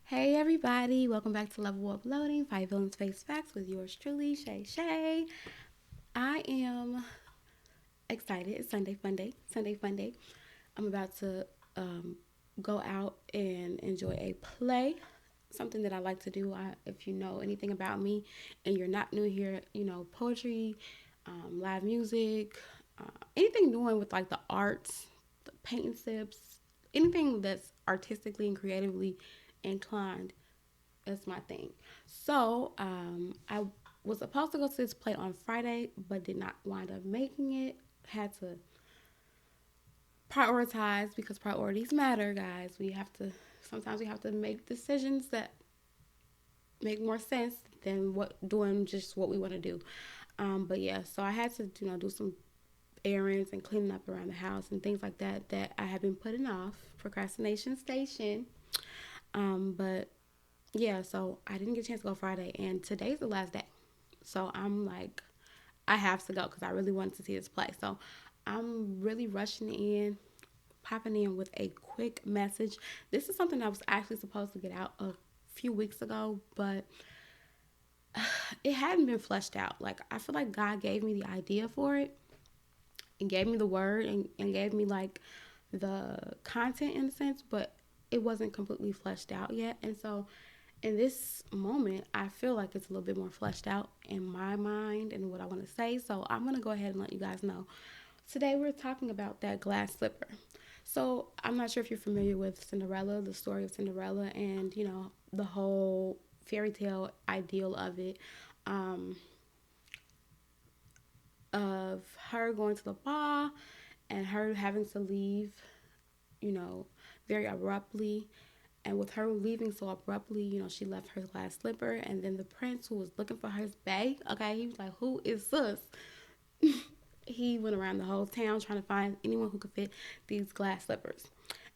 Hey everybody, welcome back to Level Uploading, Five Villains Face Facts with yours truly, Shay Shay. I am excited. It's Sunday Fun Day. Sunday Fun Day. I'm about to um, go out and enjoy a play. Something that I like to do. If you know anything about me and you're not new here, poetry, live music, anything doing with like the arts, the painting tips, anything that's artistically and creatively inclined. That's my thing. I was supposed to go to this play on Friday, but did not wind up making it. Had to prioritize because priorities matter, guys. Sometimes we have to make decisions that make more sense than what doing just what we want to do. But yeah, so I had to do some errands and cleaning up around the house and things like that I have been putting off. Procrastination station. But yeah, so I didn't get a chance to go Friday, and today's the last day. So I'm like, I have to go because I really wanted to see this play. So I'm really rushing in, popping in with a quick message. This is something I was actually supposed to get out a few weeks ago, but it hadn't been fleshed out. Like, I feel like God gave me the idea for it and gave me the word and gave me like the content in a sense, but it wasn't completely fleshed out yet. And so in this moment, I feel like it's a little bit more fleshed out in my mind and what I want to say. So I'm going to go ahead and let you guys know. Today, we're talking about that glass slipper. So I'm not sure if you're familiar with Cinderella, the story of Cinderella, and, the whole fairy tale ideal of it, um, of her going to the ball and her having to leave, you know, very abruptly. And with her leaving so abruptly, she left her glass slipper. And then the prince, who was looking for his bae, okay, he was like, "Who is sus?" He went around the whole town trying to find anyone who could fit these glass slippers.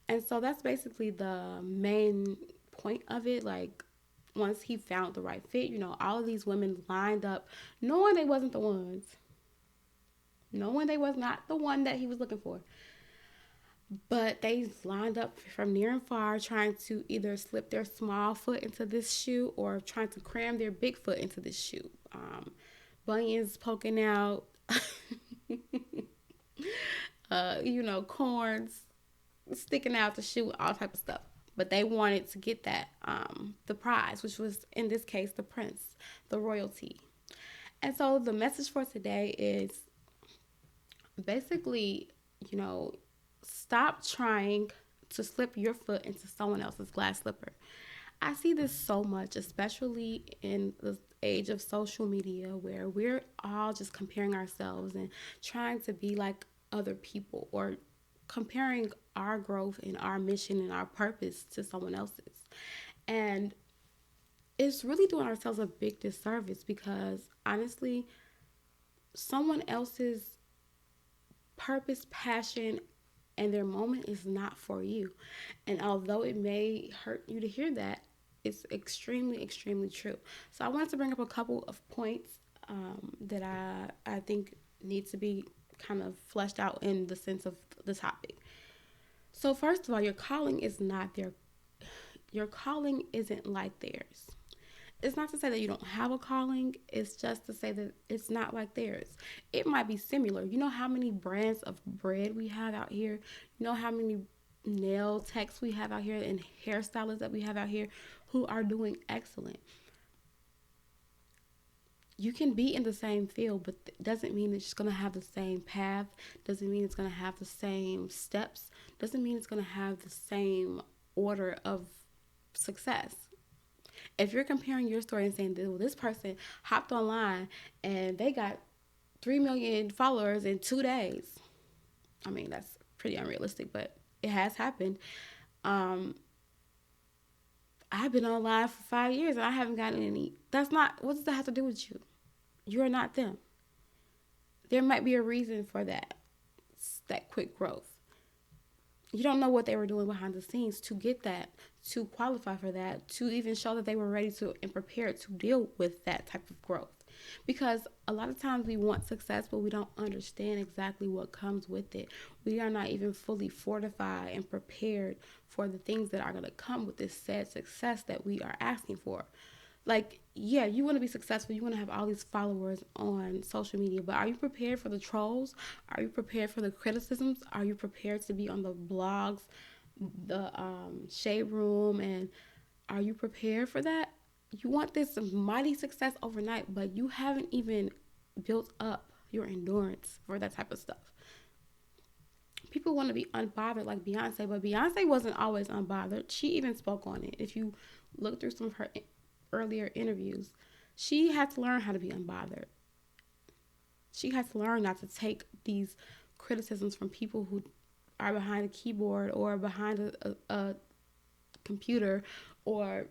And so that's basically the main point of it. Like, once he found the right fit, all of these women lined up, knowing they wasn't the ones, knowing they was not the one that he was looking for. But they lined up from near and far trying to either slip their small foot into this shoe or trying to cram their big foot into this shoe. Bunions poking out, corns sticking out the shoe, all type of stuff. But they wanted to get that, the prize, which was in this case the prince, the royalty. And so the message for today is basically, you know, stop trying to slip your foot into someone else's glass slipper. I see this so much, especially in the age of social media where we're all just comparing ourselves and trying to be like other people or comparing our growth and our mission and our purpose to someone else's. And it's really doing ourselves a big disservice because honestly, someone else's purpose, passion, and their moment is not for you. And although it may hurt you to hear that, it's extremely, extremely true. So I wanted to bring up a couple of points that I think need to be kind of fleshed out in the sense of the topic. So first of all, your calling isn't like theirs. It's not to say that you don't have a calling, it's just to say that it's not like theirs. It might be similar. You know how many brands of bread we have out here? You know how many nail techs we have out here and hairstylists that we have out here who are doing excellent. You can be in the same field, but doesn't mean it's just going to have the same path, doesn't mean it's going to have the same steps, doesn't mean it's going to have the same order of success. If you're comparing your story and saying, well, this person hopped online and they got 3 million followers in 2 days, I mean, that's pretty unrealistic, but it has happened. Um, I've been online for 5 years and I haven't gotten any. That's not, what does that have to do with you? You're not them. There might be a reason for that quick growth. You don't know what they were doing behind the scenes to get that, to qualify for that, to even show that they were ready to and prepared to deal with that type of growth. Because a lot of times we want success, but we don't understand exactly what comes with it. We are not even fully fortified and prepared for the things that are going to come with this said success that we are asking for. Like, yeah, you want to be successful, you want to have all these followers on social media, but are you prepared for the trolls? Are you prepared for the criticisms? Are you prepared to be on the blogs, the shade room, and are you prepared for that? You want this mighty success overnight, but you haven't even built up your endurance for that type of stuff. People want to be unbothered like Beyonce, but Beyonce wasn't always unbothered. She even spoke on it. If you look through some of her earlier interviews, she had to learn how to be unbothered. She had to learn not to take these criticisms from people who are behind a keyboard or behind a computer or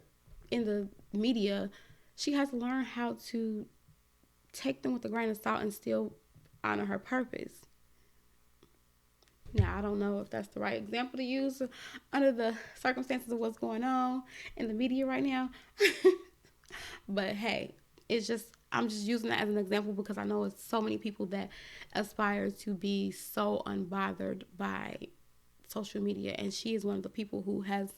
in the media. She has to learn how to take them with a grain of salt and still honor her purpose. Now, I don't know if that's the right example to use under the circumstances of what's going on in the media right now. But hey, it's just, I'm just using that as an example because I know it's so many people that aspire to be so unbothered by social media, and she is one of the people who has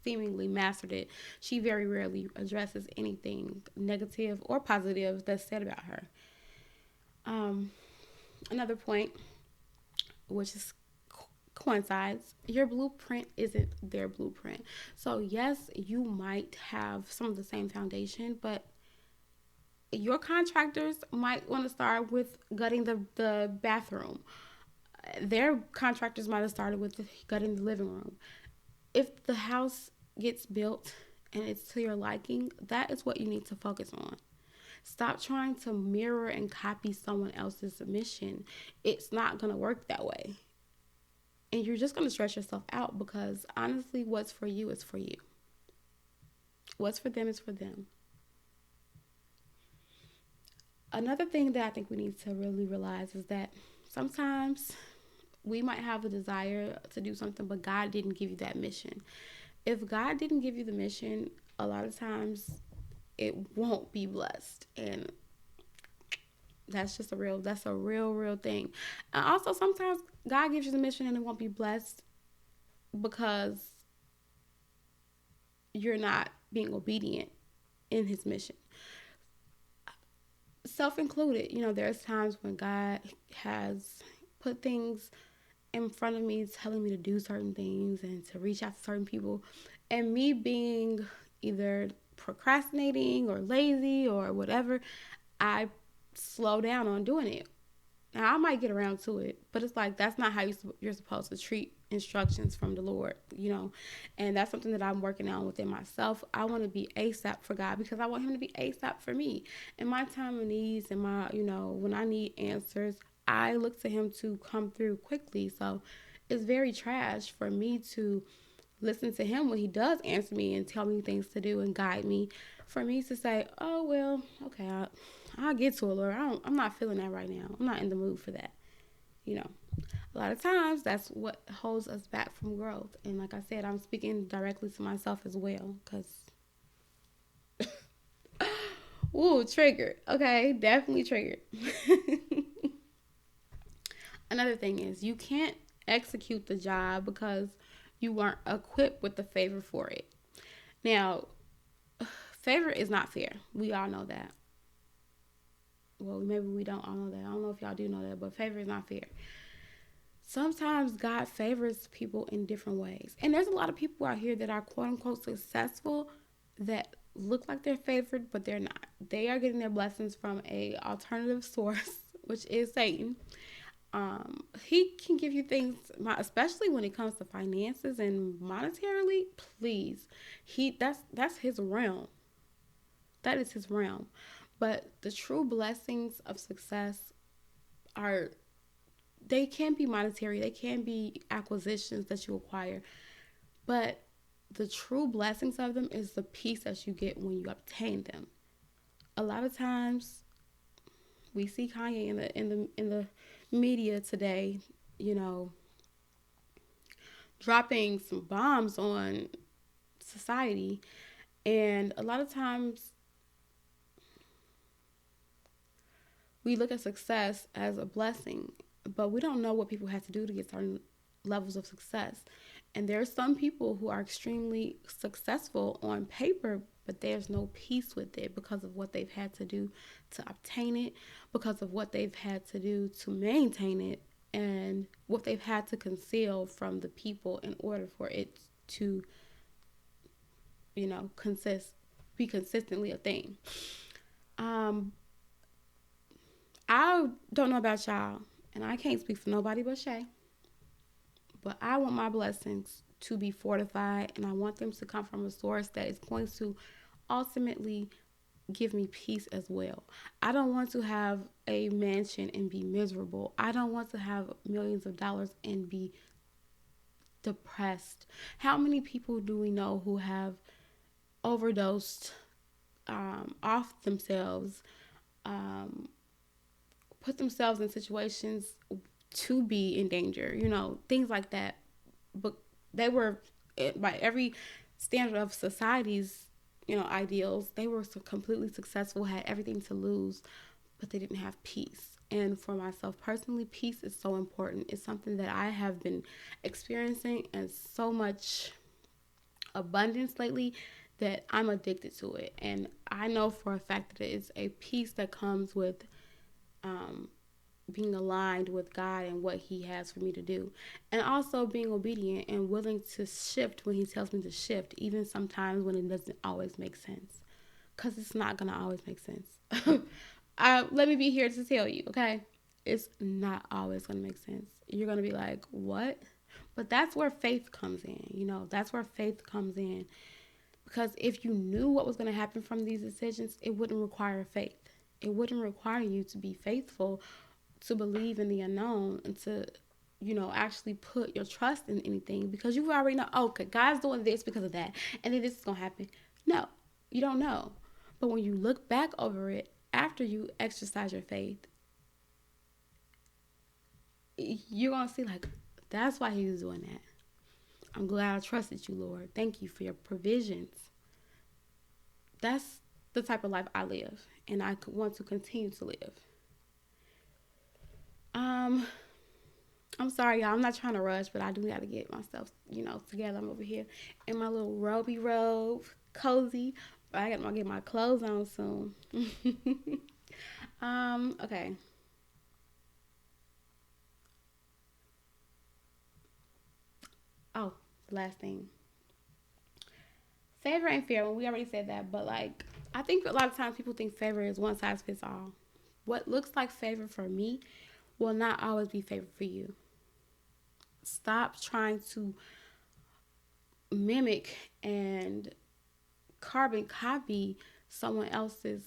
seemingly mastered it. She very rarely addresses anything negative or positive that's said about her. Um, Another point, which is coincides, your blueprint isn't their blueprint. So yes, you might have some of the same foundation, but your contractors might want to start with gutting the bathroom. Their contractors might have started with gutting the living room. If the house gets built and it's to your liking, that is what you need to focus on. Stop trying to mirror and copy someone else's mission. It's not going to work that way. And you're just going to stress yourself out because honestly, what's for you is for you. What's for them is for them. Another thing that I think we need to really realize is that sometimes we might have a desire to do something, but God didn't give you that mission. If God didn't give you the mission, a lot of times it won't be blessed. And that's a real thing. And also sometimes God gives you the mission and it won't be blessed because you're not being obedient in his mission. Self included, there's times when God has put things in front of me telling me to do certain things and to reach out to certain people, and me being either procrastinating or lazy or whatever, I slow down on doing it. Now I might get around to it, but it's like that's not how you're supposed to treat instructions from the Lord, and that's something that I'm working on within myself. I want to be ASAP for God because I want him to be ASAP for me. In my time of needs and my, when I need answers, I look to him to come through quickly. So it's very trash for me to listen to him when he does answer me and tell me things to do and guide me, for me to say, oh, well, okay, I'll get to it, Lord. I'm not feeling that right now. I'm not in the mood for that. A lot of times that's what holds us back from growth. And like I said, I'm speaking directly to myself as well because, ooh, triggered. Okay, definitely triggered. Another thing is you can't execute the job because you weren't equipped with the favor for it. Now, favor is not fair. We all know that. Well, maybe we don't all know that. I don't know if y'all do know that, but favor is not fair. Sometimes God favors people in different ways. And there's a lot of people out here that are quote unquote successful that look like they're favored, but they're not. They are getting their blessings from a alternative source, which is Satan. He can give you things, especially when it comes to finances and monetarily. Please, that's his realm. That is his realm. But the true blessings of success they can be monetary, they can be acquisitions that you acquire, but the true blessings of them is the peace that you get when you obtain them. A lot of times, we see Kanye in the media today, dropping some bombs on society, and a lot of times we look at success as a blessing, but we don't know what people had to do to get certain levels of success. And there are some people who are extremely successful on paper, but there's no peace with it because of what they've had to do to obtain it, because of what they've had to do to maintain it, and what they've had to conceal from the people in order for it to, be consistently a thing. Um, I don't know about y'all, and I can't speak for nobody but Shay, but I want my blessings to be fortified, and I want them to come from a source that is going to ultimately give me peace as well. I don't want to have a mansion and be miserable. I don't want to have millions of dollars and be depressed. How many people do we know who have overdosed off themselves, um, put themselves in situations to be in danger, things like that. But they were, by every standard of society's, ideals, they were so completely successful, had everything to lose, but they didn't have peace. And for myself personally, peace is so important. It's something that I have been experiencing in so much abundance lately that I'm addicted to it. And I know for a fact that it's a peace that comes with um, being aligned with God and what He has for me to do. And also being obedient and willing to shift when He tells me to shift, even sometimes when it doesn't always make sense. Because it's not going to always make sense. Let me be here to tell you, okay? It's not always going to make sense. You're going to be like, what? But that's where faith comes in, that's where faith comes in. Because if you knew what was going to happen from these decisions, it wouldn't require faith. It wouldn't require you to be faithful, to believe in the unknown, and to, actually put your trust in anything, because you already know, okay, God's doing this because of that, and then this is going to happen. No, you don't know. But when you look back over it after you exercise your faith, you're going to see, like, that's why He was doing that. I'm glad I trusted you, Lord. Thank you for your provisions. That's the type of life I live, and I want to continue to live. I'm sorry, y'all. I'm not trying to rush, but I do got to get myself, together. I'm over here in my little roby robe, cozy. But I got to get my clothes on soon. Okay. Oh, last thing. Favor and fear. Well, we already said that, but like, I think a lot of times people think favor is one size fits all. What looks like favor for me will not always be favor for you. Stop trying to mimic and carbon copy someone else's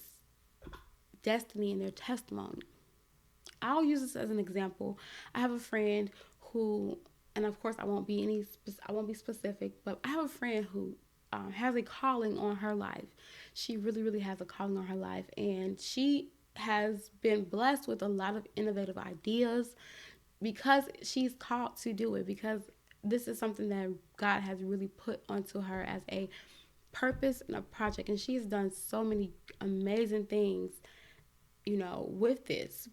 destiny and their testimony. I'll use this as an example. I have a friend who, and of course, I won't be specific, but I have a friend who has a calling on her life. She really, really has a calling on her life, and she has been blessed with a lot of innovative ideas because she's called to do it. Because this is something that God has really put onto her as a purpose and a project, and she's done so many amazing things, with this.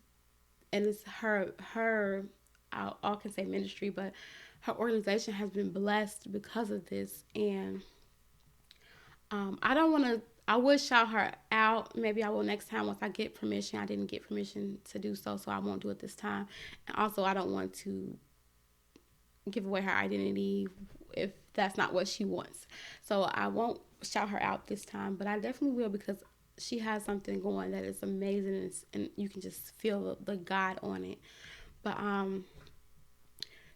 And it's her I can say ministry, but her organization has been blessed because of this. And I don't want to. I would shout her out. Maybe I will next time once I get permission. I didn't get permission to do so, so I won't do it this time. And also, I don't want to give away her identity if that's not what she wants. So I won't shout her out this time, but I definitely will, because she has something going that is amazing, and you can just feel the God on it. But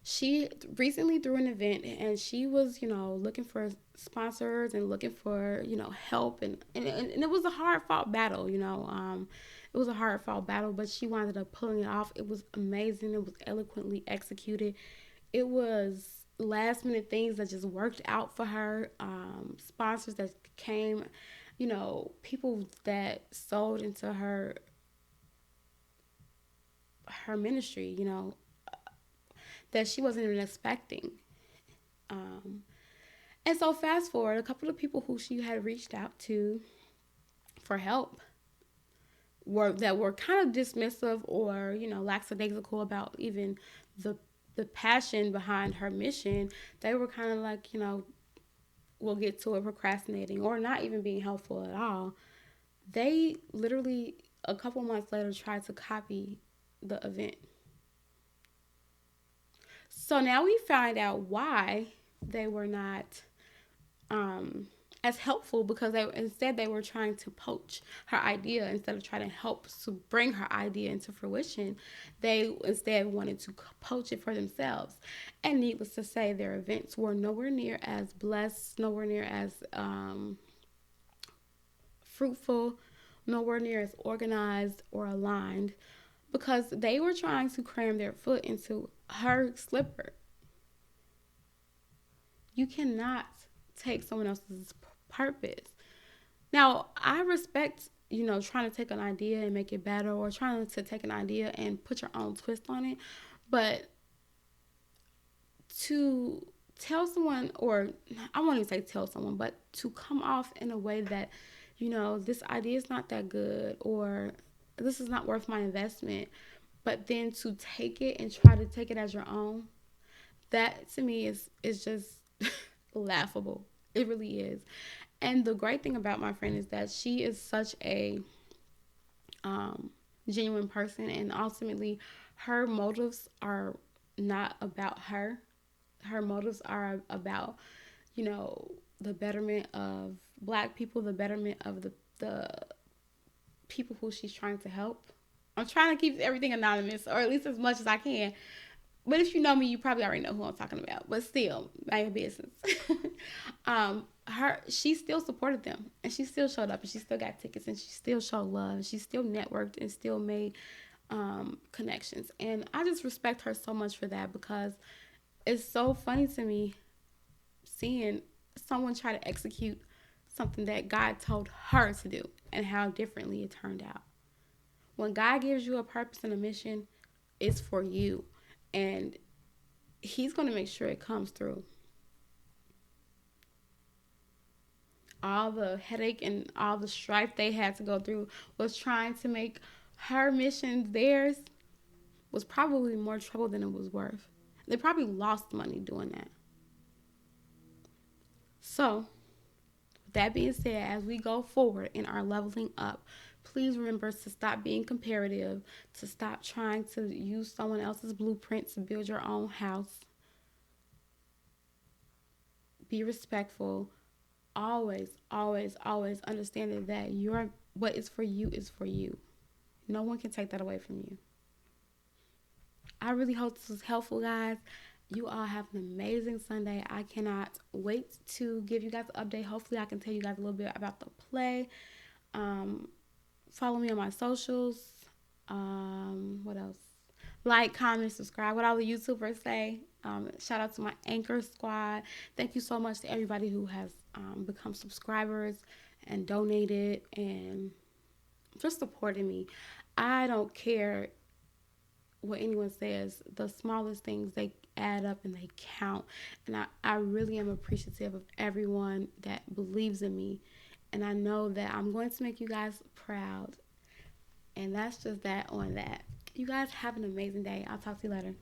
she recently threw an event, and she was, looking for sponsors and looking for, help, and it was a hard fought battle, it was a hard fought battle, but she wound up pulling it off. It was amazing. It was eloquently executed. It was last minute things that just worked out for her. Sponsors that came, people that sold into her ministry, that she wasn't even expecting. And so fast forward, a couple of people who she had reached out to for help were kind of dismissive or lackadaisical about even the the passion behind her mission. They were kind of like, we'll get to it, procrastinating or not even being helpful at all. They literally a couple months later tried to copy the event. So now we find out why they were not um, as helpful, because they were trying to poach her idea instead of trying to help to bring her idea into fruition. They instead wanted to poach it for themselves. And needless to say, their events were nowhere near as blessed, nowhere near as fruitful, nowhere near as organized or aligned, because they were trying to cram their foot into her slipper. You cannot take someone else's purpose. Now, I respect, trying to take an idea and make it better, or trying to take an idea and put your own twist on it. But to tell someone, or I won't even say tell someone, but to come off in a way that, this idea is not that good, or this is not worth my investment, but then to take it and try to take it as your own, that to me is just laughable. It really is. And the great thing about my friend is that she is such a um, genuine person, and ultimately, her motives are not about her. Her motives are about, the betterment of Black people, the betterment of the people who she's trying to help. I'm trying to keep everything anonymous, or at least as much as I can. But if you know me, you probably already know who I'm talking about. But still, mind your business. She still supported them, and she still showed up, and she still got tickets, and she still showed love, and she still networked and still made connections. And I just respect her so much for that, because it's so funny to me seeing someone try to execute something that God told her to do, and how differently it turned out. When God gives you a purpose and a mission, it's for you, and He's going to make sure it comes through. All the headache and all the strife they had to go through was trying to make her mission theirs, was probably more trouble than it was worth. They probably lost money doing that. So, with that being said, as we go forward in our leveling up, please remember to stop being comparative, to stop trying to use someone else's blueprint to build your own house. Be respectful. Always, always, always understanding that what is for you is for you. No one can take that away from you. I really hope this was helpful, guys. You all have an amazing Sunday. I cannot wait to give you guys an update. Hopefully, I can tell you guys a little bit about the play. Um, Follow me on my socials. What else? Like, comment, subscribe. What all the YouTubers say. Shout out to my Anchor squad. Thank you so much to everybody who has become subscribers and donated and just supporting me. I don't care what anyone says. The smallest things, they add up and they count. And I really am appreciative of everyone that believes in me. And I know that I'm going to make you guys proud. And that's just that on that. You guys have an amazing day. I'll talk to you later.